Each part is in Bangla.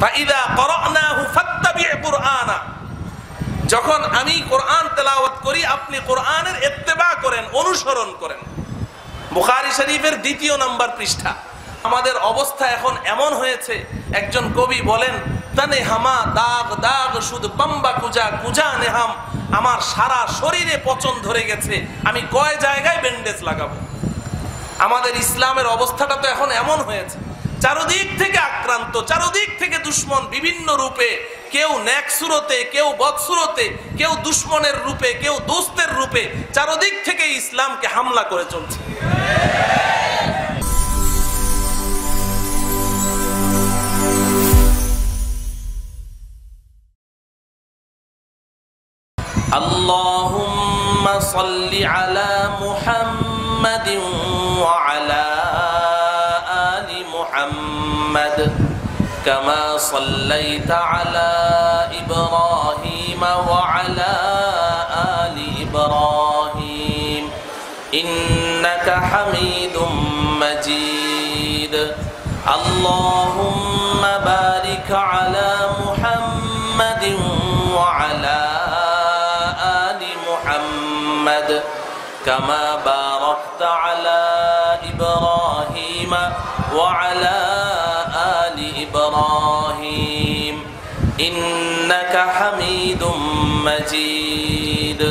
ফাইদা ক্বরানাহু ফাত্তাবি' কুরআনা, যখন আমি কোরআন তেলাওয়াত করি আপনি কোরআনের ইত্তেবা করেন, অনুসরণ করেন। বুখারী শরীফের 2 নম্বর পৃষ্ঠা। আমাদের অবস্থা এখন এমন হয়েছে, একজন কবি বলেন, তনে হামা দাগ দাগ শুধু পাম্বা কুজা কুজা নেহাম, আমার সারা শরীরে পচন ধরে গেছে, আমি কয় জায়গায় ব্যান্ডেজ লাগাবো। আমাদের ইসলামের অবস্থাটা তো এখন এমন হয়েছে, চারদিক থেকে আক্রান্ত, চারদিক থেকে দুশ্মন বিভিন্ন রূপে, কেউ নেক সুরতে, কেউ বদ সুরতে, কেউ দুশ্মনের রূপে, কেউ দোস্তের রূপে, চারদিক থেকে ইসলামকে হামলা করে চলছে। আল্লাহুম্মা সাল্লি আলা মুহাম্মাদিন ওয়া আলা আলি মুহাম্মাদ কামা সাল্লাইতা আলা ইব্রাহিম ওয়া আলা আলি ইব্রাহিম ইন্নাকা হামিদুম মাজিদ। আল্লাহুম্মা বারিক আলা মুহাম্মাদিন ওয়া আলা আলি মুহাম্মাদ কামা বারাকতা আলা ইব্রাহিম ওয়া আলা আলি ইব্রাহিম ইন্নাকা হামিদুম মাজিদ।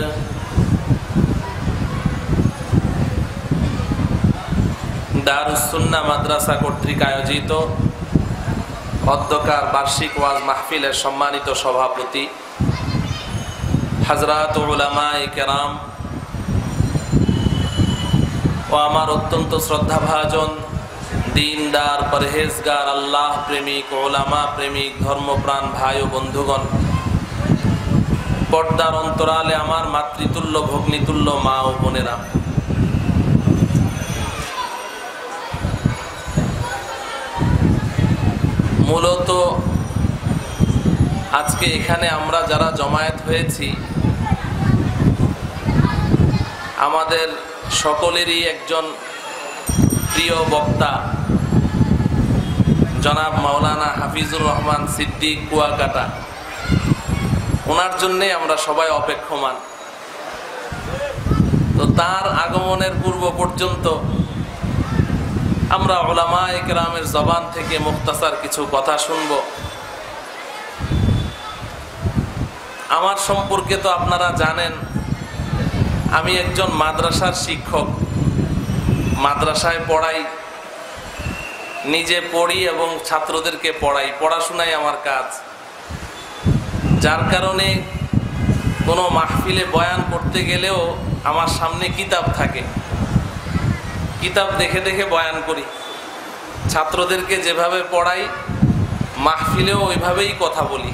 দারুস সুন্নাহ মাদ্রাসা কর্তৃক আয়োজিত অধ্যকার বার্ষিক ওয়াজ মাহফিলের সম্মানিত সভাপতি হযরত উলামায়ে কেরাম ও আমার অত্যন্ত শ্রদ্ধাভাজন দিনদার পরহেজগার আল্লাহ প্রেমিক উলামা প্রেমিক ধর্মপ্রাণ ভাই ও বন্ধুগণ, পর্দার অন্তরালে আমার মাতৃতুল্য ভগ্নীতুল্য মা ও বোনেরা, মূলত আজকে এখানে আমরা যারা জমায়েত হয়েছি আমাদের সকলেরই একজন প্রিয় বক্তা জনাব মাওলানা হাফিজুর রহমান সিদ্দিক কুয়াকাটা, ওনার জন্যে আমরা সবাই অপেক্ষমান। তো তার আগমনের পূর্ব পর্যন্ত আমরা উলামায়ে কেরামের জবান থেকে মুখতাসার কিছু কথা শুনব। আমার সম্পর্কে তো আপনারা জানেন, আমি একজন মাদ্রাসার শিক্ষক, মাদ্রাসায় পড়াই, নিজে পড়ি এবং ছাত্রদেরকে পড়াই, পড়াশোনাই আমার কাজ। যার কারণে কোনো মাহফিলে বয়ান করতে গেলেও আমার সামনে কিতাব থাকে, কিতাব দেখে দেখে বয়ান করি। ছাত্রদেরকে যেভাবে পড়াই মাহফিলেও ওইভাবেই কথা বলি।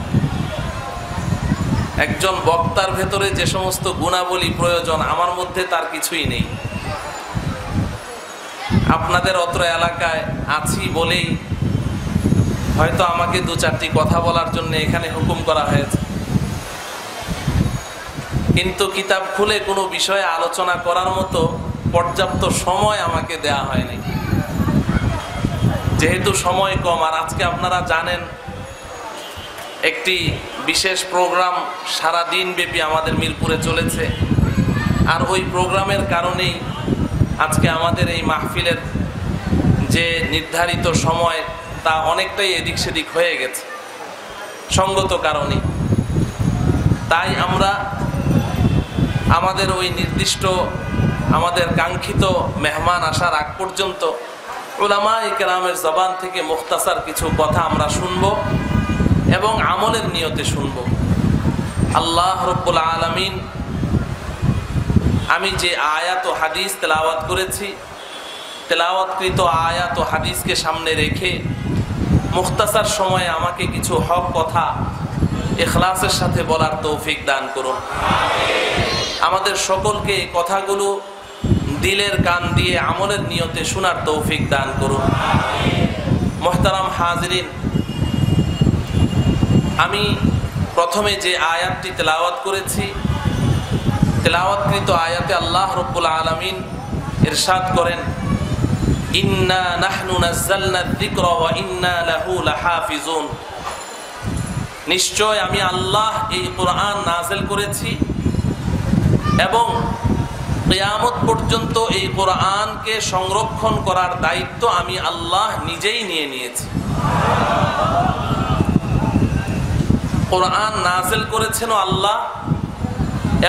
একজন বক্তার ভেতরে যে সমস্ত গুণাবলী প্রয়োজন আমার মধ্যে তার কিছুই নেই। আপনাদের অত্র এলাকায় আছি বলেই হয়তো আমাকে 2-4টি কথা বলার জন্য এখানে হুকুম করা হয়েছে, কিন্তু কিতাব খুলে কোনো বিষয়ে আলোচনা করার মতো পর্যাপ্ত সময় আমাকে দেয়া হয়নি। যেহেতু সময় কম, আর আজকে আপনারা জানেন একটি বিশেষ প্রোগ্রাম সারা দিন ব্যাপী আমাদের মিরপুরে চলেছে, আর ওই প্রোগ্রামের কারণেই আজকে আমাদের এই মাহফিলের যে নির্ধারিত সময় তা অনেকটাই এদিক সেদিক হয়ে গেছে সঙ্গত কারণে। তাই আমরা আমাদের ওই নির্দিষ্ট আমাদের কাঙ্ক্ষিত মেহমান আসার আগ পর্যন্ত উলামায়ে কেরামের জবান থেকে মুখতাসার কিছু কথা আমরা শুনবো এবং আমলের নিয়তে শুনবো। আল্লাহ রাব্বুল আলামিন আমি যে আয়াত ও হাদিস তেলাওয়াত করেছি, তেলাওয়াতকৃত আয়াত ও হাদিসকে সামনে রেখে মুখতাসার সময়ে আমাকে কিছু হক কথা ইখলাসের সাথে বলার তৌফিক দান করুন। আমাদের সকলকে কথাগুলো দিলের কান দিয়ে আমলের নিয়তে শোনার তৌফিক দান করুন। মুহতারাম হাজিরিন, আমি প্রথমে যে আয়াতটি তেলাওয়াত করেছি, তেলাওয়াতকৃত আয়াতে আল্লাহ রাব্বুল আলামিন ইরশাদ করেন, ইন্না নাহনু নাযালনা যিকরা ওয়া ইন্না লাহু লাহাফিজুন। নিশ্চয় আমি আল্লাহ এই কোরআন নাযিল করেছি এবং কিয়ামত পর্যন্ত এই কোরআনকে সংরক্ষণ করার দায়িত্ব আমি আল্লাহ নিজেই নিয়ে নিয়েছি। কোরআন নাযিল করেছেন আল্লাহ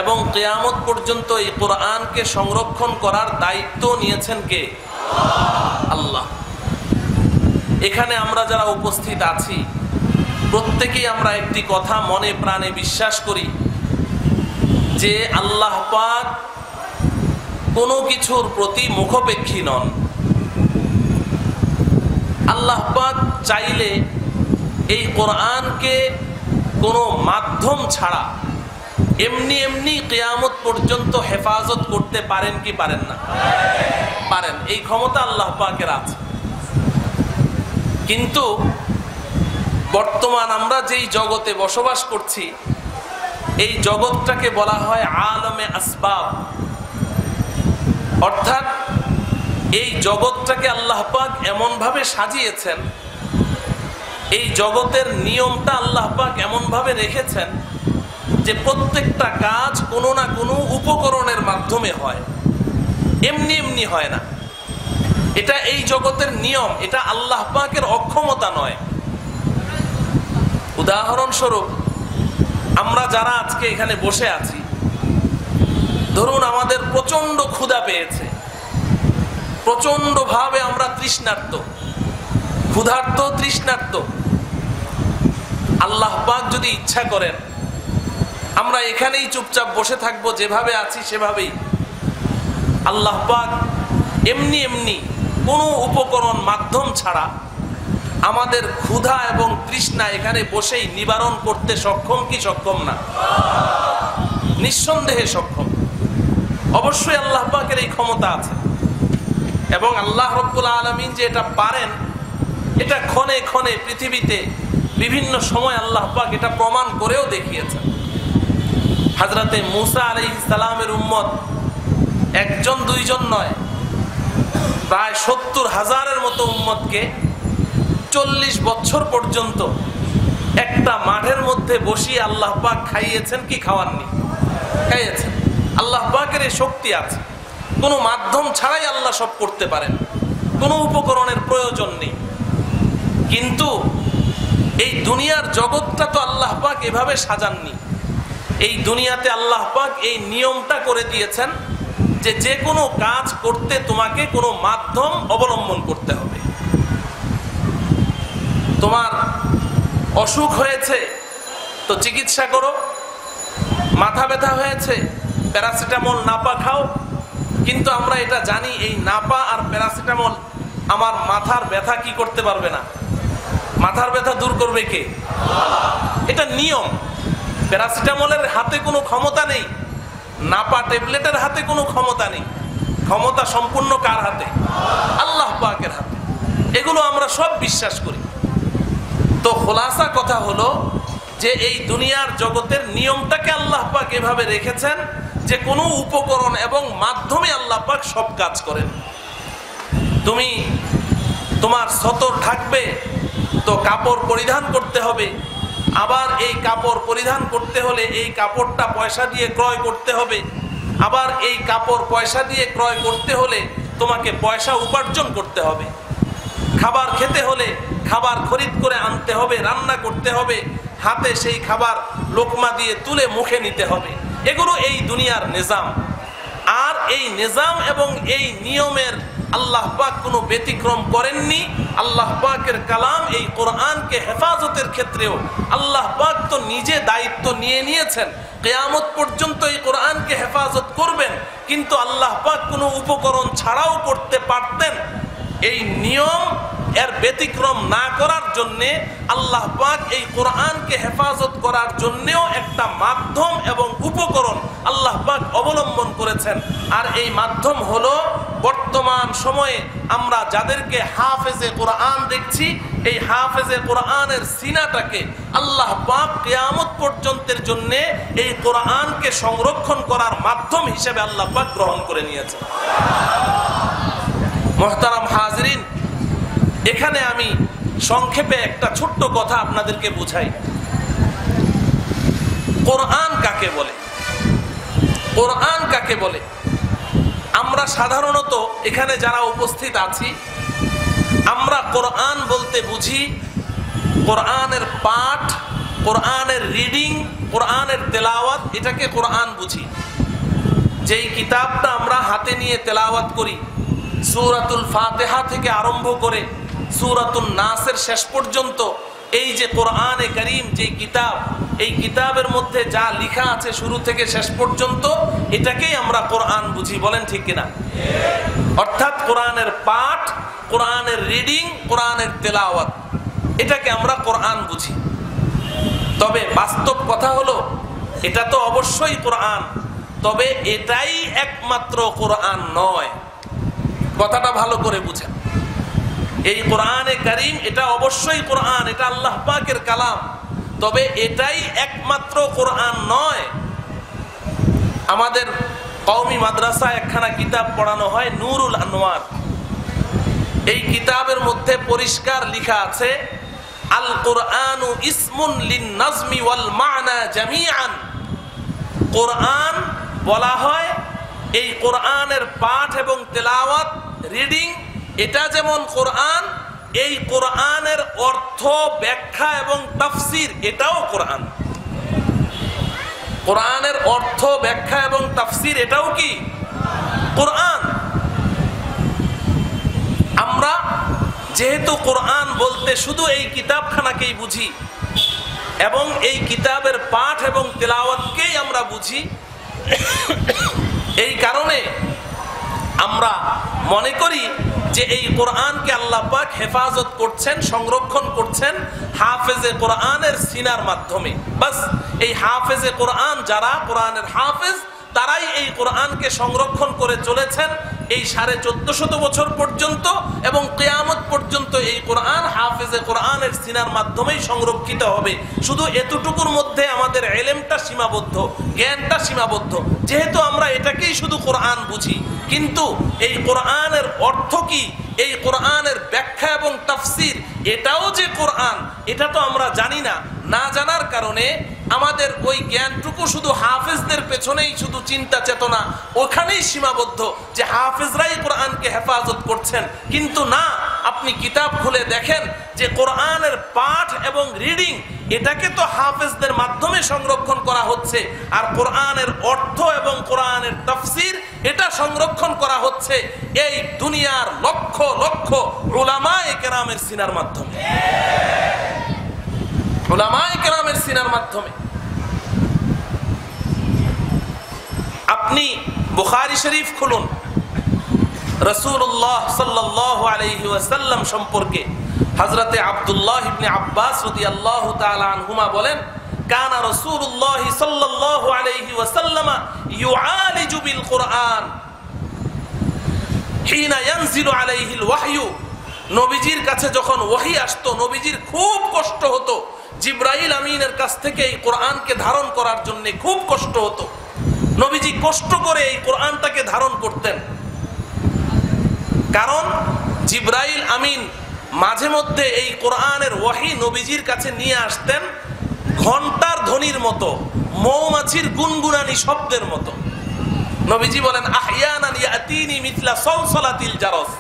এবং কিয়ামত পর্যন্ত এই কোরআনকে সংরক্ষণ করার দায়িত্ব নিয়েছেন কে? আল্লাহ। এখানে আমরা যারা উপস্থিত আছি প্রত্যেকেই আমরা একটি কথা মনে প্রাণে বিশ্বাস করি যে আল্লাহ পাক কোনো কিছুর প্রতি মুখাপেক্ষী নন। আল্লাহ পাক চাইলে এই কোরআনকে কোনো মাধ্যম ছাড়া এমনি এমনি কিয়ামত পর্যন্ত হেফাজত করতে পারেন কি পারেন না? পারেন। এই ক্ষমতা আল্লাহ পাকের আছে। কিন্তু বর্তমান আমরা যেই জগতে বসবাস করছি এই জগৎটাকে বলা হয় আলমে আসবাব, অর্থাৎ এই জগৎটাকে আল্লাহ পাক এমন ভাবে সাজিয়েছেন, এই জগতের নিয়মটা আল্লাহ পাক এমন ভাবে রেখেছেন যে প্রত্যেকটা কাজ কোনো না কোনো উপকরণের মাধ্যমে হয়, এমনি এমনি হয় না। এটা এই জগতের নিয়ম, এটা আল্লাহ পাকের অক্ষমতা নয়। উদাহরণস্বরূপ আমরা যারা আজকে এখানে বসে আছি, ধরুন আমাদের প্রচন্ড ক্ষুধা পেয়েছে, প্রচন্ড ভাবে আমরা তৃষ্ণার্ত, ক্ষুধার্ত তৃষ্ণার্ত। আল্লাহ পাক যদি ইচ্ছা করেন আমরা এখানেই চুপচাপ বসে থাকবো, যেভাবে আছি সেভাবেই। আল্লাহ পাক এমনি এমনি কোনো উপকরণ মাধ্যম ছাড়া আমাদের ক্ষুধা এবং তৃষ্ণা এখানে বসেই নিবারণ করতে সক্ষম কি সক্ষম না? নিঃসন্দেহে সক্ষম। অবশ্যই আল্লাহ পাকের এই ক্ষমতা আছে এবং আল্লাহ রাব্বুল আলামিন যে এটা পারেন এটা ক্ষণে ক্ষণে পৃথিবীতে বিভিন্ন সময় আল্লাহ পাক এটা প্রমাণ করেও দেখিয়েছেন। হযরতে মূসা আলাইহিস সালামের উম্মত একজন দুইজন নয়, প্রায় ৭০,০০০-এর মতো উম্মতকে ৪০ বছর পর্যন্ত একটা মাঠের মধ্যে বসিয়ে আল্লাহ পাক খাইয়েছেন কি খাওয়াননি? খাইয়েছেন। আল্লাহ পাকের এই শক্তি আছে, কোনো মাধ্যম ছাড়াই আল্লাহ সব করতে পারেন, কোনো উপকরণের প্রয়োজন নেই। কিন্তু এই দুনিয়ার জগৎটা তো আল্লাহ পাক এভাবে সাজাননি। এই দুনিয়াতে আল্লাহ পাক এই নিয়মটা করে দিয়েছেন যে যে কোনো কাজ করতে তোমাকে কোনো মাধ্যম অবলম্বন করতে হবে। তোমার অসুখ হয়েছে তো চিকিৎসা করো, মাথা ব্যথা হয়েছে প্যারাসিটামল নাপা খাও। কিন্তু আমরা এটা জানি এই নাপা আর প্যারাসিটামল আমার মাথার ব্যথা কি করতে পারবে না। মাথার ব্যথা দূর করবে কে? এটা নিয়ম। প্যারাসিটামলের হাতে কোনো ক্ষমতা নেই, নাপা ট্যাবলেটের হাতে কোনো ক্ষমতা নেই। ক্ষমতা সম্পূর্ণ কার হাতে? আল্লাহ পাকের হাতে। এগুলো আমরা সব বিশ্বাস করি। তো খোলাসা কথা হলো যে এই দুনিয়ার জগতের নিয়মটাকে আল্লাহ পাক এভাবে রেখেছেন যে কোনো উপকরণ এবং মাধ্যমে আল্লাহ পাক সব কাজ করেন। তুমি তোমার সতর ঢাকবে তো কাপড় পরিধান করতে হবে, আবার এই কাপড় পরিধান করতে হলে এই কাপড়টা পয়সা দিয়ে ক্রয় করতে হবে, আবার এই কাপড় পয়সা দিয়ে ক্রয় করতে হলে তোমাকে পয়সা উপার্জন করতে হবে। খাবার খেতে হলে খাবার খরিদ করে আনতে হবে, রান্না করতে হবে, হাতে সেই খাবার লোকমা দিয়ে তুলে মুখে নিতে হবে। এগুলো এই দুনিয়ার নিজাম। আর এই নিজাম এবং এই নিয়মের আল্লাহ পাক কোনো ব্যতিক্রম করেননি। আল্লাহ পাকের কালাম এই কোরআনকে হেফাজতের ক্ষেত্রেও আল্লাহ পাক তো নিজে দায়িত্ব নিয়ে নিয়েছেন, কিয়ামত পর্যন্ত এই কোরআনকে হেফাজত করবেন। কিন্তু আল্লাহ পাক কোনো উপকরণ ছাড়াও করতে পারতেন। এই নিয়ম এর ব্যতিক্রম না করার জন্যে আল্লাহ পাক এই কোরআনকে হেফাজত করার জন্যেও একটা মাধ্যম এবং উপকরণ আল্লাহ পাক অবলম্বন করেছেন। আর এই মাধ্যম হলো বর্তমান সময়ে আমরা যাদেরকে হাফেজে কোরআন দেখছি, এই হাফেজে কোরআনের সিনাটাকে আল্লাহ পাক কিয়ামত পর্যন্তের জন্যে এই কোরআনকে সংরক্ষণ করার মাধ্যম হিসেবে আল্লাহ পাক গ্রহণ করে নিয়েছেন। মুহতারাম হাজিরিন, এখানে আমি সংক্ষেপে একটা ছোট্ট কথা আপনাদেরকে বুঝাই। কোরআন কাকে বলে? কোরআন কাকে বলে? আমরা সাধারণত এখানে যারা উপস্থিত আছি, আমরা কোরআন বলতে বুঝি কোরআনের পাঠ, কোরআনের রিডিং, কোরআনের তেলাওয়াত, এটাকে কোরআন বুঝি। যেই কিতাবটা আমরা হাতে নিয়ে তেলাওয়াত করি, সূরাতুল ফাতিহা থেকে আরম্ভ করে সূরাতুন নাসের শেষ পর্যন্ত, এই যে কোরআনে কারীম যে কিতাব, এই কিতাবের মধ্যে যা লেখা আছে শুরু থেকে শেষ পর্যন্ত, এটাকেই আমরা কোরআন বুঝি। বলেন ঠিক কিনা? অর্থাৎ কোরআনের পাঠ, কোরআনের রিডিং, কোরআনের তেলাওয়াত, এটাকে আমরা কোরআন বুঝি। তবে বাস্তব কথা হলো, এটা তো অবশ্যই কোরআন, তবে এটাই একমাত্র কোরআন নয়। কথাটা ভালো করে বুঝেন। এই কোরআনে কারীম এটা অবশ্যই কোরআন, এটা আল্লাহ পাকের কালাম, তবে এটাই একমাত্র কোরআন নয়। আমাদের কওমি মাদ্রাসায় একখানা কিতাব পড়ানো হয়, নূরুল আনোয়ার। এই কিতাবের মধ্যে পরিষ্কার লেখা আছে, আল কোরআনু ইসমুন লিন নাজমি ওয়াল মা'না জামিআন। কোরআন বলা হয়, এই কোরআনের পাঠ এবং তেলাওয়াত, রিডিং, এটা যেমন কোরআন, এই কোরআনের অর্থ, ব্যাখ্যা এবং তাফসীর, এটাও কোরআন। কোরআনের অর্থ, ব্যাখ্যা এবং তাফসীর, এটাও কি কোরআন? আমরা যেহেতু কোরআন বলতে শুধু এই কিতাবখানাকেই বুঝি এবং এই কিতাবের পাঠ এবং তেলাওয়াতকেই আমরা বুঝি, এই কারণে আমরা মনে করি যে এই কোরআনকে আল্লাহ পাক হেফাজত করছেন, সংরক্ষণ করছেন হাফেজে কোরআনের সিনার মাধ্যমে। বাস এই হাফেজে কোরআন যারা, কোরআনের হাফেজ, তারাই এই কোরআনকে সংরক্ষণ করে চলেছেন এই 1450 বছর পর্যন্ত, এবং কিয়ামত পর্যন্ত এই কোরআন হাফেজে কোরআনের সিনার মাধ্যমেই সংরক্ষিত হবে। শুধু এতটুকুর মধ্যে আমাদের ইলমটা সীমাবদ্ধ, জ্ঞানটা সীমাবদ্ধ, যেহেতু আমরা এটাকেই শুধু কোরআন বুঝি। কিন্তু এই কোরআনের অর্থ কি, এই কোরআনের ব্যাখ্যা এবং তাফসীর, এটাও যে কোরআন, এটা তো আমরা জানি না। না জানার কারণে আমাদের ওই জ্ঞানটুকু শুধু হাফেজদের পেছনেই শুধু চিন্তা চেতনা, ওখানেই সীমাবদ্ধ যে হাফেজরাই কোরআনকে হেফাজত করছেন। কিন্তু না, আপনি কিতাব খুলে দেখেন যে কোরআনের পাঠ এবং রিডিং, এটাকে তো হাফেজদের মাধ্যমে সংরক্ষণ করা হচ্ছে, আর কোরআনের অর্থ এবং কোরআনের তাফসীর, এটা সংরক্ষণ করা হচ্ছে এই দুনিয়ার লক্ষ লক্ষ উলামায়ে কেরামের সিনার মাধ্যমে। উলামায়ে কেরামের সিনার মাধ্যমে। আপনি বুখারী শরীফ খুলুন, রাসূলুল্লাহ সাল্লাল্লাহু আলাইহি ওয়াসাল্লাম সম্পর্কে হযরতে আব্দুল্লাহ ইবনে আব্বাস রাদিয়াল্লাহু তাআলা আনহুমা বলেন, কানা রাসূলুল্লাহ সাল্লাল্লাহু আলাইহি ওয়াসাল্লাম ইউআলিজু বিল কুরআন হিনা ইয়ানজিলু আলাইহিল ওয়াহয়ু। নবীজির কাছে যখন ওহী আসতো, নবীজির খুব কষ্ট হতো। জিবরাইল আমিনের কাছ থেকে এই কোরআনকে ধারণ করার জন্য খুব কষ্ট হতো। নবীজি কষ্ট করে এই কোরআনটাকে ধারণ করতেন, কারণ জিবরাইল আমিন মাঝে মধ্যে এই কোরআনের ওহী নবীজির কাছে নিয়ে আসতেন ঘন্টার ধ্বনির মতো, মৌমাছির গুনগুনানি শব্দের মতো। নবীজি বলেন, আহইয়ানান ইয়াতিনি মিথলা সালসালাতিল জারস।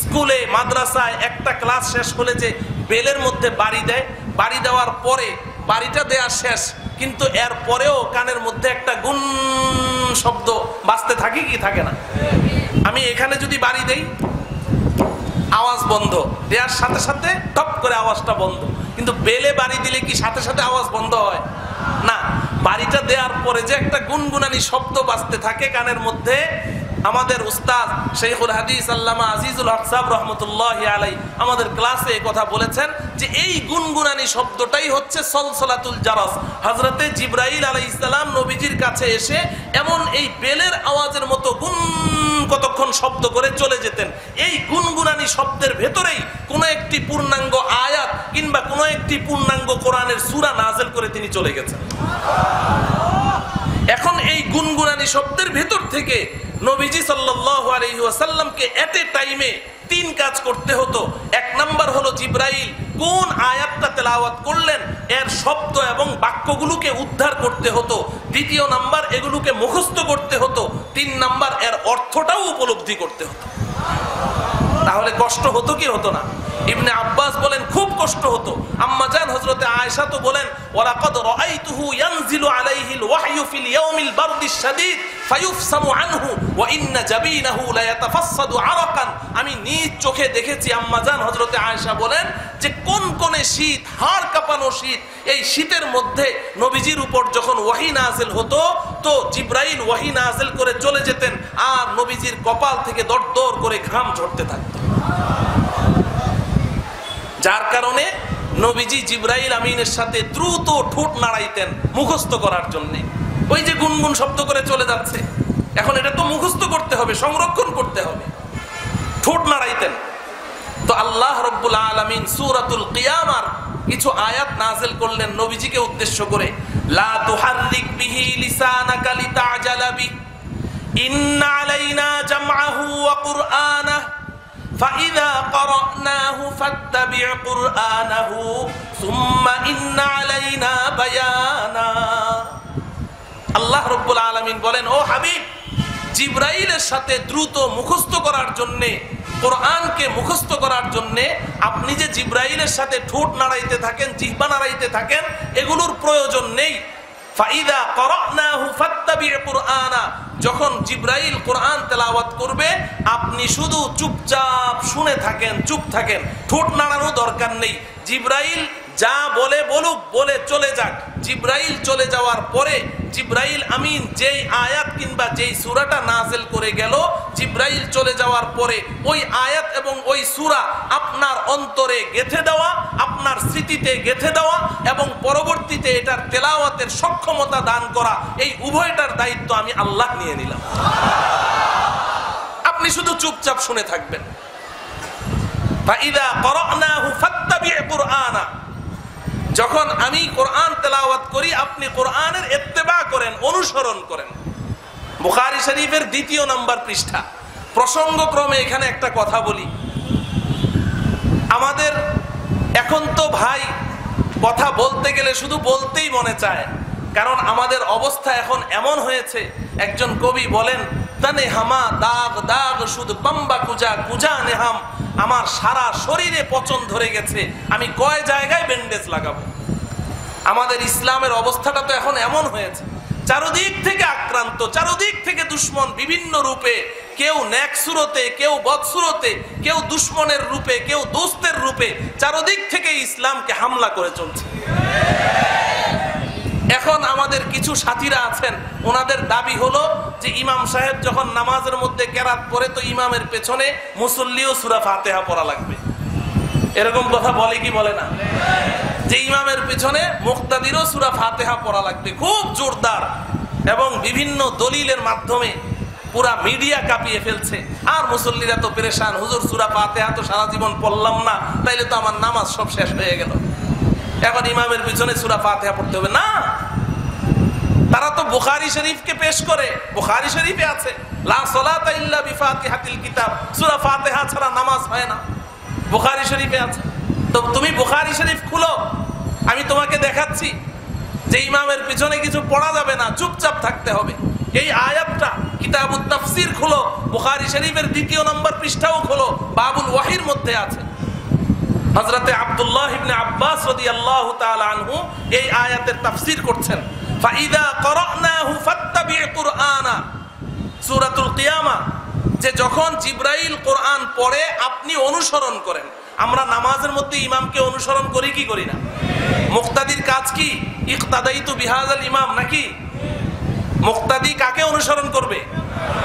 স্কুলে মাদ্রাসায় একটা ক্লাস শেষ হলে যে বেলের মধ্যে বাড়ি দেয়, বাড়ি দেওয়ার পরে বাড়িটা দেয়া শেষ, কিন্তু এর পরেও কানের মধ্যে একটা গুন শব্দ বাজতে থাকে কি থাকে না? আমি এখানে যদি বাড়ি দেই, আওয়াজ বন্ধ, দেওয়ার সাথে সাথে টপ করে আওয়াজটা বন্ধ। কিন্তু বেলে বাড়ি দিলে কি সাথে সাথে আওয়াজ বন্ধ হয়? না, বাড়িটা দেওয়ার পরে যে একটা গুনগুনানি শব্দ বাজতে থাকে কানের মধ্যে। আমাদের উস্তাদ শাইখুল হাদিস আল্লামা আজিজুল হক সাহেব রহমতুল্লাহি আলাইহি আমাদের ক্লাসে এই কথা বলেছেন যে এই গুনগুনানি শব্দটাই হচ্ছে সলসলাতুল জারস। হযরতে জিবরাইল আলাইহিস সালাম নবীজির কাছে এসে এমন এই বেলের আওয়াজের মতো গুন কতক্ষণ শব্দ করে চলে যেতেন। এই গুনগুনানি শব্দের ভেতরেই কোনো একটি পূর্ণাঙ্গ আয়াত কিংবা কোনো একটি পূর্ণাঙ্গ কোরআনের সূরা নাযিল করে তিনি চলে গেছেন। এখন এই গুনগুনানি শব্দের ভেতর থেকে নবীজি সাল্লাল্লাহু আলাইহি ওয়াসাল্লামকে এট এ টাইমে 3 কাজ করতে হতো। এক নাম্বার হলো জিবরাইল কোন আয়াতটা তেলাওয়াত করলেন এর শব্দ এবং বাক্যগুলোকে উদ্ধার করতে হতো। দ্বিতীয় নাম্বার, এগুলোকে মুখস্থ করতে হতো। 3 নাম্বার, এর অর্থটাও উপলব্ধি করতে হতো। তাহলে কষ্ট হতো কি হতো না? ইবনে আব্বাস বলেন খুব কষ্ট হতো। আম্মা জান হযরতে আয়েশা তো বলেন, ওয়ালাকাদ রাআইতুহু ইয়ানজিলু আলাইহিল ওয়াহয়ু ফিল ইয়াউমিল বারদিশ শাদীদ ফায়ুফসামু আনহু ওয়া ইন্না জাবিনাহু লা ইয়াতাফাসসাদু আরাকান। আমি নিজ চোখে দেখেছি, আম্মা জান হযরতে আয়েশা বলেন, যে কোন কোন শীত, হাড় কাঁপানো শীত, এই শীতের মধ্যে নবীজির উপর যখন ওহী নাযিল হতো তো জিবরাইল ওহী নাযিল করে চলে যেতেন আর নবীজির কপাল থেকে দরদর করে ঘাম ঝরতে থাকতো। যার কারণে নবীজি জিবরাইল আমিনের সাথে দ্রুত ঠোঁট নাড়াইতেন মুখস্থ করার জন্য। ওই যে গুনগুন শব্দ করে চলে যাচ্ছে, এখন এটা তো মুখস্থ করতে হবে, সংরক্ষণ করতে হবে, ঠোঁট নাড়াইতেন। তো আল্লাহ রাব্বুল আলামিন সূরাতুল কিয়ামার কিছু আয়াত নাযিল করলেন নবীজিকে উদ্দেশ্য করে। লা তুহাররিক বিহি লিসানাকা লিতা'জালা বি ইন্না আলাইনা জামআহু ওয়া কুরআনাহু ফাইযা ক্বরানাহু ফাত্তাবি' কুরআনাহু সুম্মা ইন্না আলাইনা বায়ানা। আল্লাহ রাব্বুল আলামিন বলেন, ও হাবিব, জিবরাইলের সাথে দ্রুত মুখস্থ করার জন্য, কোরআনকে মুখস্থ করার জন্য আপনি যে জিবরাইলের সাথে ঠোঁট নাড়াইতে থাকেন, জিহ্বা নাড়াইতে থাকেন, এগুলোর প্রয়োজন নেই। ফাইদা ক্বরানাহু ফাত্তাবি' কুরআনা, যখন জিবরাইল কোরআন তেলাওয়াত করবে আপনি শুধু চুপচাপ শুনে থাকেন, চুপ থাকেন, ঠোঁট নাড়ানো দরকার নেই। জিবরাইল যা বলে বলুক, বলে চলে যাক। জিবরাইল চলে যাওয়ার পরে জিবরাইল আমিন যেই আয়াত কিংবা যেই সূরাটা নাযিল করে গেল, জিবরাইল চলে যাওয়ার পরে ওই আয়াত এবং ওই সূরা আপনার অন্তরে গেঁথে দেওয়া, আপনার স্মৃতিতে গেঁথে দেওয়া এবং পরবর্তীতে এটার তেলাওয়াতের সক্ষমতা দান করা, এই উভয়টার দায়িত্ব আমি আল্লাহ নিয়ে নিলাম। আপনি শুধু চুপচাপ শুনে থাকবেন। ফাইদা ক্বরানাহু ফাত্তাবি' কুরআনা, যখন আমি কোরআন তেলাওয়াত করি আপনি কোরআনের ইত্তেবা করেন, অনুসরণ করেন। বুখারী শরীফের 2 নম্বর পৃষ্ঠা। প্রসঙ্গক্রমে এখানে একটা কথা বলি। আমাদের এখন তো ভাই কথা বলতে গেলে শুধু বলতেই মনে চায়, কারণ আমাদের অবস্থা এখন এমন হয়েছে। একজন কবি বলেন, তানে হামা দাগ দাগ শুধু পাম্বা কুজা কুজা নেহাম, আমার সারা শরীরে পচন ধরে গেছে, আমি কয় জায়গায় ব্যান্ডেজ লাগাবো। আমাদের ইসলামের অবস্থাটা তো এখন এমন হয়েছে, চারদিক থেকে আক্রান্ত, চারদিক থেকে দুশ্মন বিভিন্ন রূপে, কেউ নেক সুরতে, কেউ বদ সুরতে, কেউ দুশ্মনের রূপে, কেউ দোস্তের রূপে, চারদিক থেকে ইসলামকে হামলা করে চলছে। এখন আমাদের কিছু সাথীরা আছেন, ওনাদের দাবি হলো যে ইমাম সাহেব যখন নামাজের মধ্যে কেরাত পড়ে তো ইমামের পেছনে মুসল্লিও সূরা ফাতিহা পড়া লাগবে। এরকম কথা বলে কি বলে না? যে ইমামের পেছনে মুক্তাদিরও সূরা ফাতিহা পড়া লাগবে, খুব জোরদার, এবং বিভিন্ন দলিলের মাধ্যমে পুরা মিডিয়া কাঁপিয়ে ফেলছে। আর মুসল্লিরা তো পেরেশান, হুজুর সূরা ফাতিহা তো সারা জীবন পড়লাম না, তাইলে তো আমার নামাজ সব শেষ হয়ে গেল, এখন ইমামের পিছনে সূরা ফাতিহা পড়তে হবে না। তারা তো বুখারী শরীফকে পেশ করে, বুখারী শরীফে আছে লা সালাতা ইল্লা বিফাতিহাতিল কিতাব, সূরা ফাতিহা ছাড়া নামাজ হয় না, বুখারী শরীফে আছে। তো তুমি বুখারী শরীফ খুলো, আমি তোমাকে দেখাচ্ছি যে ইমামের পিছনে কিছু পড়া যাবে না, চুপচাপ থাকতে হবে। এই আয়াতটা কিতাবুত তাফসীর খুলো, বুখারী শরীফের 2 নম্বর পৃষ্ঠাও খোলো, বাবুল ওয়াহির মধ্যে আছে। হযরতে আব্দুল্লাহ ইবনে আব্বাস রাদিয়াল্লাহু তাআলা আনহু এই আয়াতের তাফসীর করছেন। ফাইদা ক্বরানাহু ফাত্তাবি' কুরআনা, সূরাতুল কিয়ামা, যে যখন জিবরাইল কোরআন পড়ে আপনি অনুসরণ করেন। আমরা নামাজের মধ্যে ইমামকে অনুসরণ করি কি করি না? মুক্তাদির কাজ কি? ইকতাদাইতু বিহাযাল ইমাম, নাকি? মুক্তাদি কাকে অনুসরণ করবে?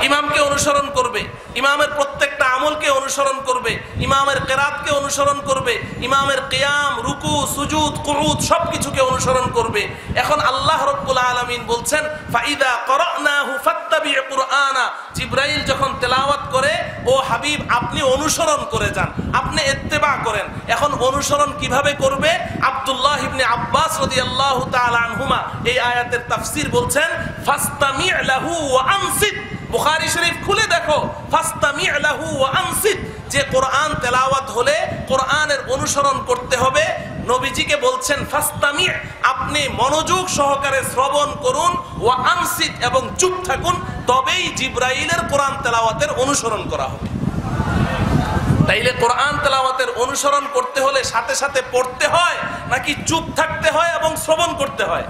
ইমামকে অনুসরণ করবে, ইমামের প্রত্যেকটা আমলকে অনুসরণ করবে, ইমামের কিরাতকে অনুসরণ করবে, ইমামের কিয়াম, রুকু, সুজুদ, কুউদ সবকিছুকে অনুসরণ করবে। এখন আল্লাহ রাব্বুল আলামিন বলছেন ফাইদা ক্বরানাহু ফাত্তাবি' কুরআনা, জিবরাইল যখন তেলাওয়াত করে ও হাবিব আপনি অনুসরণ করে যান, আপনি ইত্তেবা করেন। এখন অনুসরণ কিভাবে করবে? আব্দুল্লাহ ইবনে আব্বাস রাদিয়াল্লাহু তাআলা আনহুমা এই আয়াতের তাফসীর বলছেন ফাস্তামি' লাহু ওয়া আনসিত বুখারী শরীফ খুলে দেখো, ফাস্তামি' লাহু ওয়া আনসিত, যে কোরআন তেলাওয়াত হলে কোরআনের অনুসরণ করতে হবে। নবীজিকে বলছেন ফাস্তামি', আপনি মনোযোগ সহকারে শ্রবণ করুন, ওয়া আনসিত, এবং চুপ থাকুন, তবেই জিবরাইলের কোরআন তেলাওয়াতের অনুসরণ করা হবে। তাইলে কোরআন তেলাওয়াতের অনুসরণ করতে হলে সাথে সাথে পড়তে হয় নাকি চুপ থাকতে হয় এবং শ্রবণ করতে হয়?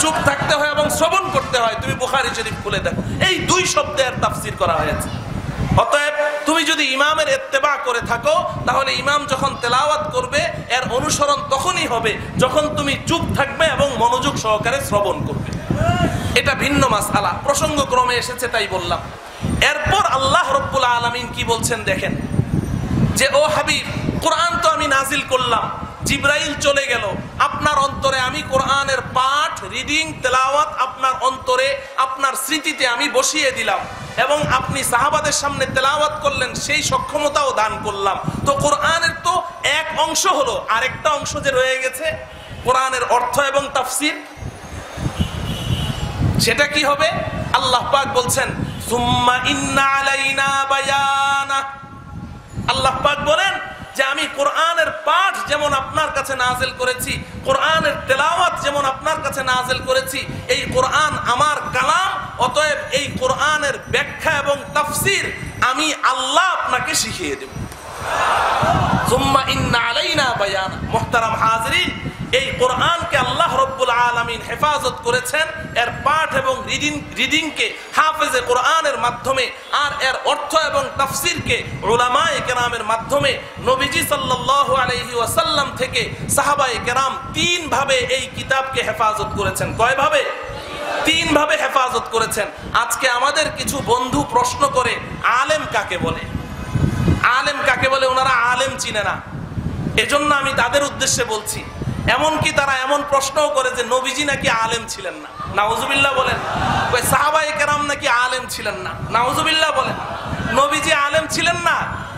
চুপ থাকতে হয় এবং শ্রবণ করতে হয়। তুমি বুখারী শরীফ খুলে দেখো, এই দুই শব্দের তাফসীর করা হয়েছে। অতএব তুমি যদি ইমামের ইত্তেবা করে থাকো, তাহলে ইমাম যখন তেলাওয়াত করবে এর অনুসরণ তখনই হবে যখন তুমি চুপ থাকবে এবং মনোযোগ সহকারে শ্রবণ করবে। এটা ভিন্ন মাসআলা, প্রসঙ্গক্রমে এসেছে তাই বললাম। এরপর আল্লাহ রাব্বুল আলামিন কি বলছেন দেখেন, যে ও হাবিব, কোরআন তো আমি নাজিল করলাম, জিবরাইল চলে গেল আপনার অন্তরে, আমি কোরআনের পাঠ, রিডিং, তেলাওয়াত আপনার অন্তরে, আপনার স্মৃতিতে আমি বসিয়ে দিলাম, এবং আপনি সাহাবাদের সামনে তেলাওয়াত করলেন, সেই সক্ষমতাও দান করলাম। তো কোরআনের তো এক অংশ হলো, আরেকটা অংশ যে রয়ে গেছে কোরআনের অর্থ এবং তাফসীর, সেটা কি হবে? আল্লাহ পাক বলছেন সুম্মা ইন্না আলাইনা বায়ানা। আল্লাহ পাক বলেন যে আমি কোরআনের পাঠ যেমন আপনার কাছে নাযিল করেছি, কোরআনের তেলাওয়াত যেমন আপনার কাছে নাযিল করেছি, এই কোরআন আমার কালাম, অতএব এই কোরআনের ব্যাখ্যা এবং তাফসীর আমি আল্লাহ আপনাকে শিখিয়ে দেব। সুম্মা ইন্না আলাইনা বায়ানা। মুহতারাম হাজিরিন, এই কোরআনকে আল্লাহ রাব্বুল আলামিন হেফাজত করেছেন, এর পাঠ এবং রিডিংকে হাফেজে কোরআনের মাধ্যমে, আর এর অর্থ এবং তাফসীরকে উলামায়ে কেরামের মাধ্যমে। নবীজি সাল্লাল্লাহু আলাইহি ওয়াসাল্লাম থেকে সাহাবায়ে কেরাম তিন ভাবে এই কিতাবকে হেফাজত করেছেন। কয় ভাবে? তিন ভাবে হেফাজত করেছেন। আজকে আমাদের কিছু বন্ধু প্রশ্ন করে আলেম কাকে বলে, আলেম কাকে বলে, ওনারা আলেম চিনে না। এজন্য আমি তাদের উদ্দেশ্যে বলছি, এমনকি তারা এমন প্রশ্নও করে যে নবীজি নাকি আলেম ছিলেন না। নাউজুবিল্লাহ বলেন। সাহাবায়ে কেরাম নাকি আলেম ছিলেন না। নাউজুবিল্লাহ বলেন। নবীজি আলেম ছিলেন না?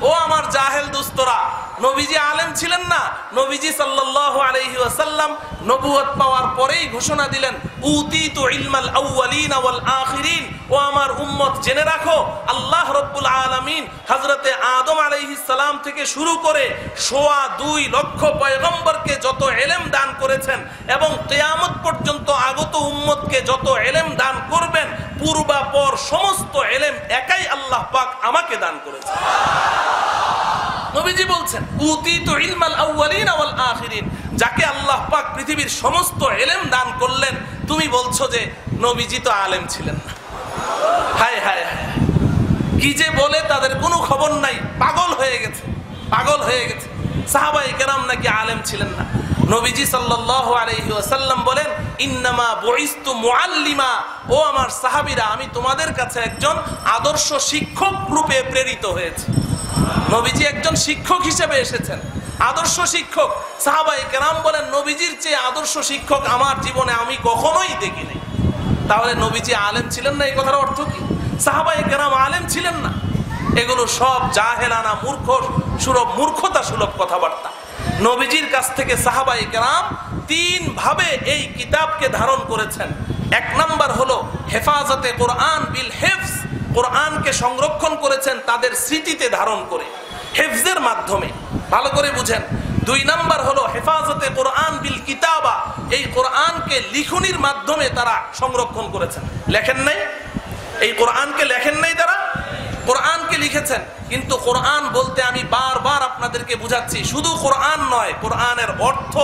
ও আমার জাহেল দোস্তরা, নবীজি আলেম ছিলেন না? নবীজি সাল্লাল্লাহু আলাইহি ওয়াসাল্লাম নবুয়ত পাওয়ার পরেই ঘোষণা দিলেন, উতিতু ইলমাল আউয়ালিন ওয়াল আখিরিন। ও আমার উম্মত, জেনে রাখো, আল্লাহ রাব্বুল আলামিন হযরতে আদম আলাইহিস সালাম থেকে শুরু করে 2.25 লক্ষ পয়গম্বরকে যত ইলম দান করেছেন, এবং কিয়ামত পর্যন্ত আগত উম্মতকে যত ইলম দান করবেন, পূর্বাপর সমস্ত ইলম একাই আল্লাহ পাক আমাকে দান করেছেন। নবীজি বলছেন উতিতু ইলমাল আউয়ালিন ওয়াল আখিরিন। যাকে আল্লাহ পাক পৃথিবীর সমস্ত ইলম দান করলেন, তুমি বলছো যে নবীজি তো আলেম ছিলেন না। হায় হায় হায়, কি যে বলে, তাদের কোনো খবর নাই, পাগল হয়ে গেছে, পাগল হয়ে গেছে। সাহাবায়ে কেরাম নাকি আলেম ছিলেন না। নবীজি সাল্লাল্লাহু আলাইহি ওয়াসাল্লাম বলেন, ইন্নামা বুইস্তু মুআল্লিমা। ও আমার সাহাবীরা, আমি তোমাদের কাছে একজন আদর্শ শিক্ষক রূপে প্রেরিত হয়েছি। নবীজি একজন শিক্ষক হিসেবে এসেছেন, আদর্শ শিক্ষক। সাহাবায়ে কেরাম বলেন, নবীজির চেয়ে আদর্শ শিক্ষক আমার জীবনে আমি কখনোই দেখিনি। তাহলে নবীজি আলেম ছিলেন না, এই কথার অর্থ কি? সাহাবায়ে কেরাম আলেম ছিলেন না? এগুলো সব জাহেলানা, মূর্খতা সুলভ কথাবার্তা। নবীজির কাছ থেকে সাহাবায়ে কেরাম তিন ভাবে এই কিতাবকে ধারণ করেছেন। এক নাম্বার হলো হেফাজতে কোরআন বিল হিফজ, কোরআনকে সংরক্ষণ করেছেন তাদের স্মৃতিতে ধারণ করে, হিফজের মাধ্যমে। ভালো করে বুঝেন। দুই নাম্বার হলো হেফাজতে কোরআন বিল কিতাবা, এই কোরআনকে লিখনির মাধ্যমে তারা সংরক্ষণ করেছেন। লেখেন নাই, এই কোরআনকে লেখেন নাই, তারা কোরআনকে লিখেছেন। কিন্তু কোরআন বলতে আমি বারবার আপনাদেরকে বুঝাচ্ছি, শুধু কোরআন নয়, কোরআনের অর্থ,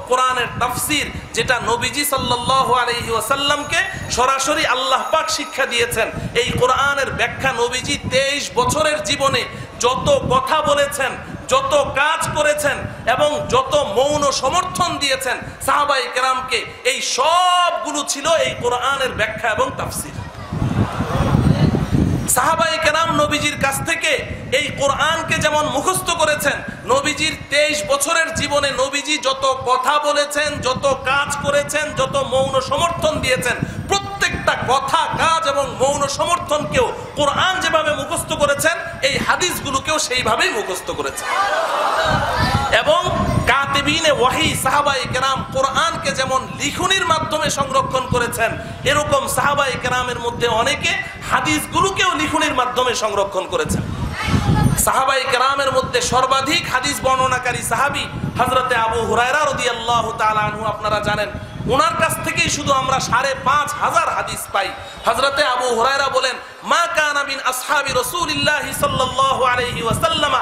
কোরআনের তাফসীর, যেটা নবীজি সাল্লাল্লাহু আলাইহি ওয়াসাল্লামকে সরাসরি আল্লাহ পাক শিক্ষা দিয়েছেন। এই কোরআনের ব্যাখ্যা নবীজি 23 বছরের জীবনে যত কথা বলেছেন, যত কাজ করেছেন, এবং যত মৌন সমর্থন দিয়েছেন সাহাবায়ে কেরামকে, এই সবগুলো ছিল এই কোরআনের ব্যাখ্যা এবং তাফসীর। সাহাবায়ে কেরাম নবীজির কাছ থেকে এই কোরআনকে যেমন মুখস্থ করেছেন, নবীজির 23 বছরের জীবনে নবীজি যত কথা বলেছেন, যত কাজ করেছেন, যত মৌন সমর্থন দিয়েছেন, প্রত্যেকটা কথা, কাজ এবং মৌন সমর্থনকেও কোরআন যেভাবে মুখস্থ করেছেন, এই হাদিসগুলোকেও সেইভাবেই মুখস্থ করেছেন। এবং কাতিবিনে ওয়াহি সাহাবায়ে কেরাম কোরআনকে যেমন লিখনির মাধ্যমে সংরক্ষণ করেছেন, এরকম সাহাবায়ে কেরামের মধ্যে অনেকে হাদিসগুলোকেও লিখনির মাধ্যমে সংরক্ষণ করেছেন। সাহাবায়ে কেরামের মধ্যে সর্বাধিক হাদিস বর্ণনাকারী সাহাবী হযরতে আবু হুরায়রা রাদিয়াল্লাহু তাআলা আনহু, আপনারা জানেন ওনার কাছ থেকেই শুধু আমরা ৫৫০০ হাদিস পাই। হযরতে আবু হুরায়রা বলেন, মা কানা মিন আসহাবি রাসূলিল্লাহি সাল্লাল্লাহু আলাইহি ওয়াসাল্লাম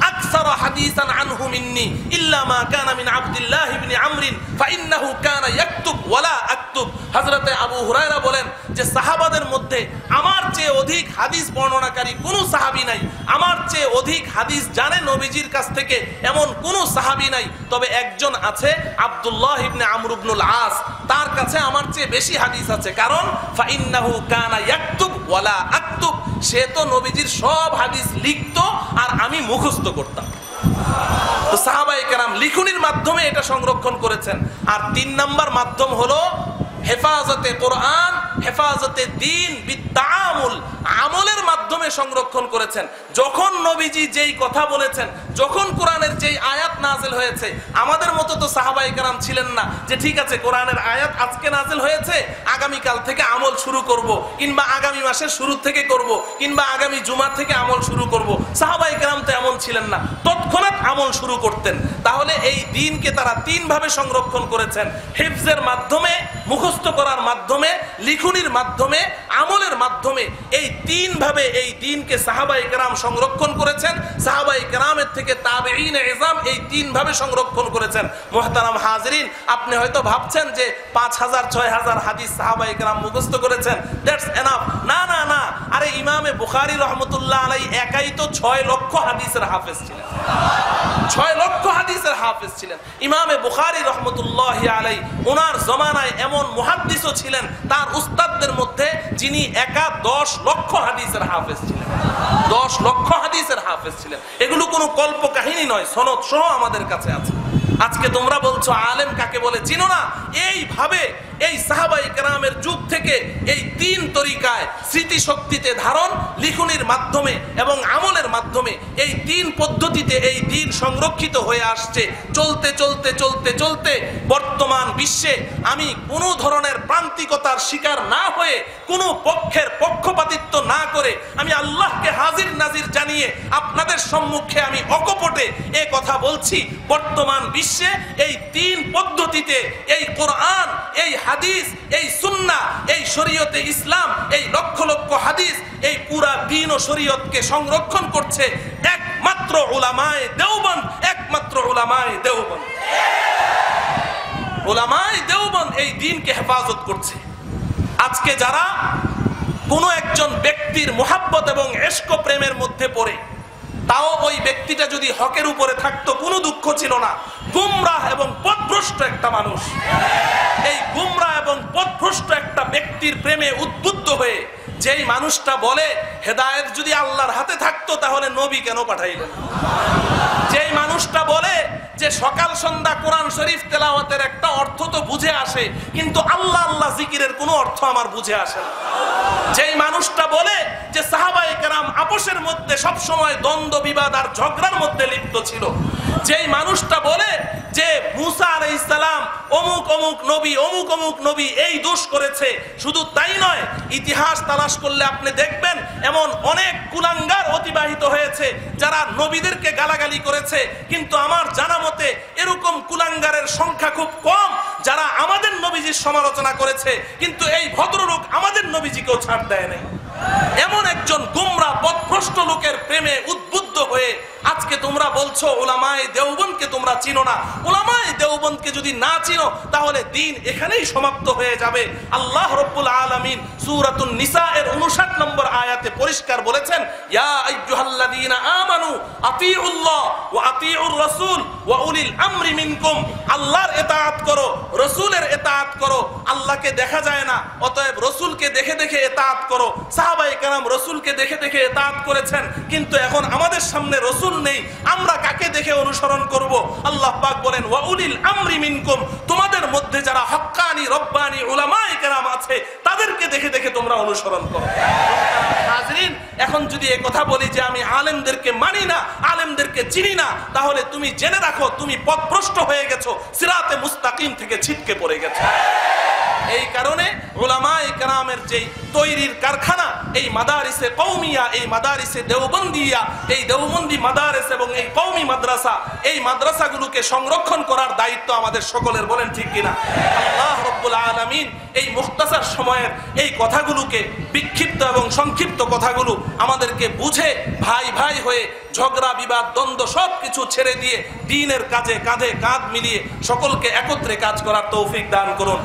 আকসার হাদিসান আনহু মিন্নি ইল্লা মা কানা মিন আব্দুল্লাহ ইবনে আমর ফাইন্নাহু কানা ইয়াকতুব ওয়ালা আকতুব। হযরতে আবু হুরায়রা বলেন যে সাহাবাদের মধ্যে আমার চেয়ে অধিক হাদিস বর্ণনাকারী কোনো সাহাবী নাই, আমার চেয়ে অধিক হাদিস জানে নবীজির কাছ থেকে এমন কোনো সাহাবী নাই, তবে একজন আছে আব্দুল্লাহ ইবনে আমর ইবনুল আস, তার কাছে আমার চেয়ে বেশি হাদিস আছে, কারণ ফাইন্নাহু কানা ইয়াকতুব ওয়ালা আকতুব, সে তো নবীজির সব হাদিস লিখতো আর আমি মুখস্থ করতাম। তো সাহাবায়ে কেরাম লিখনির মাধ্যমে এটা সংরক্ষণ করেছেন। আর ৩ নাম্বার মাধ্যম হলো হেফাজতে কোরআন, হেফাজতে দ্বীন বিত্তাআমুল, আমলের মাধ্যমে সংরক্ষণ করেছেন। যখন নবীজি যেই কথা বলেছেন, যখন কোরআনের যেই আয়াত নাযিল হয়েছে, আমাদের মতো তো সাহাবায়ে কেরাম ছিলেন না যে ঠিক আছে কোরআনের আয়াত আজকে নাযিল হয়েছে, আগামী কাল থেকে আমল শুরু করব, কিংবা আগামী মাসের শুরু থেকে করব, কিংবা আগামী জুমার থেকে আমল শুরু করব। সাহাবায়ে কেরাম তো এমন ছিলেন না, তৎক্ষণাৎ আমল শুরু করতেন। তাহলে এই দ্বীনকে তারা ৩ ভাবে সংরক্ষণ করেছেন, হিফজের মাধ্যমে, মুখস্থ করার মাধ্যমে, লিখনির মাধ্যমে, আমলের মাধ্যমে। এই ৩ ভাবে এই দ্বীনকে সাহাবায়ে কেরাম সংরক্ষণ করেছেন। সাহাবায়ে কেরামের থেকে তাবেঈন ইজাম এই ৩ ভাবে সংরক্ষণ করেছেন। মুহতারাম হাজিরিন, আপনি হয়তো ভাবছেন যে ৫০০০-৬০০০ হাদিস সাহাবায়ে কেরাম মুখস্থ করেছেন, দ্যাটস এনাফ। না না না, আরে ইমামে বুখারী রহমতুল্লাহ আলাইহি একাই তো ৬ লক্ষ হাদিসের হাফেজ ছিলেন, ৬ লক্ষ হাদিসের হাফেজ ছিলেন ইমামে বুখারী রহমতুল্লাহ আলাইহি। ওনার জমানায় এমন মুহাদ্দিসও ছিলেন তার উস্তাদদের মধ্যে যিনি একা ১০ লক্ষ হাদিসের হাফেজ ছিলেন, ১০ লক্ষ হাদিসের হাফেজ ছিলেন। এগুলো কোনো কল্প কাহিনী নয়, সনদ সহ আমাদের কাছে আছে। আজকে তোমরা বলছো আলেম কাকে বলে চিনো না, এইভাবে এই সাহাবায়ে কেরামের যুগ থেকে এই ৩ তরিকায় স্মৃতিশক্তিতে ধারণ, লিখনির মাধ্যমে এবং আমলের মাধ্যমে এই ৩ পদ্ধতিতে এই দ্বীন সংরক্ষিত হয়ে আসছে। চলতে চলতে চলতে চলতে বর্তমান বিশ্বে আমি কোনো ধরনের প্রান্তিকতার শিকার না হয়ে, কোনো পক্ষের পক্ষপাতিত্ব না করে, আমি আল্লাহকে হাজির নাজির জানিয়ে আপনাদের সম্মুখে আমি অকপটে এ কথা বলছি, বর্তমান বিশ্বে এই ৩ পদ্ধতিতে এই কোরআন, এই হাদিস, এই সুন্নাহ, এই শরীয়তে ইসলাম, এই লক্ষ লক্ষ হাদিস, এই পুরা দ্বীন ও শরীয়তকে সংরক্ষণ করছে একমাত্র উলামায়ে দেওবন্দ, একমাত্র উলামায়ে দেওবন্দ। উলামায়ে দেওবন্দ এই দ্বীনকে হেফাজত করছে। আজকে যারা কোনো একজন ব্যক্তির মুহাব্বত এবং ইশক প্রেমের মধ্যে পড়ে, তাও ওই ব্যক্তিটা যদি হকের উপরে থাকতো কোনো দুঃখ ছিল না, গুমরাহ এবং পথভ্রষ্ট একটা মানুষ, এই গুমরাহ এবং পথভ্রষ্ট একটা ব্যক্তির প্রেমে উদ্বুদ্ধ হয়ে যেই মানুষটা বলে হেদায়েত যদি আল্লাহর হাতে থাকতো তাহলে নবী কেন পাঠাইলেন, যেই মানুষটা বলে যে সকাল সন্ধ্যা কোরআন শরীফ তেলাওয়াতের একটা অর্থ তো বুঝে আসে, কিন্তু আল্লাহ আল্লাহ জিকিরের কোনো অর্থ আমার বুঝে আসে না, যেই মানুষটা বলে যে সাহাবায়ে কেরাম আপোষের মধ্যে সব সময় দ্বন্দ্ব বিবাদ আর ঝগড়ার মধ্যে লিপ্ত ছিল, যেই মানুষটা বলে যে মুসা আলাইহিস সালাম অমুক অমুক নবী, অমুক অমুক নবী এই দোষ করেছে, শুধু তাই নয়, ইতিহাস তালাশ করলে আপনি দেখবেন এমন অনেক কুলাঙ্গার অতিবাহিত হয়েছে যারা নবীদেরকে গালাগালি করেছে, কিন্তু আমার জানা মতে এরকম কুলাঙ্গারের সংখ্যা খুব কম যারা আমাদের নবীজির সমালোচনা করেছে, কিন্তু এই ভদ্রলোক আমাদের নবীজিকেও ছাড় দেয় নাই। এমন একজন গুমরা পথভ্রষ্ট লোকের প্রেমে উদ্বুদ্ধ হয়ে আজকে তোমরা বলছো উলামায়ে দেওবন্দকে তোমরা চিনো না। উলামায়ে দেওবন্দকে যদি না চিনো তাহলে দ্বীন এখানেই সমাপ্ত হয়ে যাবে। আল্লাহ রাব্বুল আলামিন সূরাতুন নিসা এর 59 নম্বর আয়াতে পরিষ্কার বলেছেন, ইয়া আইয়ুহাল্লাযীনা আমানু আতিউল্লাহ ওয়া আতিউর রাসূল ওয়া উলিল আমরি মিনকুম। আল্লাহর ইতাআত করো, রাসূলের ইতাআত করো। আল্লাহকে দেখা যায় না, অতএব রসুলকে দেখে দেখে ইতাআত করো। সাহাবায়ে কেরাম রসুলকে দেখে দেখে ইতাআত করেছেন, কিন্তু এখন আমাদের সামনে রসুল নেই, আমরা কাকে দেখে অনুসরণ করব? আল্লাহ পাক বলেন ওয়া উলিল আমরি মিনকুম, তোমাদের মধ্যে যারা হক্কানি রব্বানি উলামায়ে কেরাম আছে তাদেরকে দেখে দেখে তোমরা অনুসরণ করো। হাজরিন, এখন যদি এই কথা বলি যে আমি আলেমদেরকে মানি না, আলেমদেরকে চিনি না, তাহলে তুমি জেনে রাখো তুমি পথভ্রষ্ট হয়ে গেছো, সিরাতে মুস্তাকিম থেকে ছিটকে পড়ে গেছো। এই কারণে উলামায়ে কেরামের যেই তৈরির কারখানা, এই মাদারিসে কওমিয়া, এই মাদারিসে দেওবন্দিয়া, এই দেওবন্দি মাদারিস এবং এই কওমি মাদ্রাসা, এই মাদ্রাসাগুলোকে সংরক্ষণ করার দায়িত্ব আমাদের সকলের, বলেন ঠিক কিনা? আল্লাহ রাব্বুল আলামিন এই মুখতাসার সময়ের এই কথাগুলোকে, বিক্ষিপ্ত এবং সংক্ষিপ্ত কথাগুলো আমাদেরকে বুঝে ভাই ভাই হয়ে ঝগড়া বিবাদ দ্বন্দ্ব সবকিছু ছেড়ে দিয়ে দ্বীনের কাজে কাঁধে কাঁধ মিলিয়ে সকলকে একত্রে কাজ করার তৌফিক দান করুন।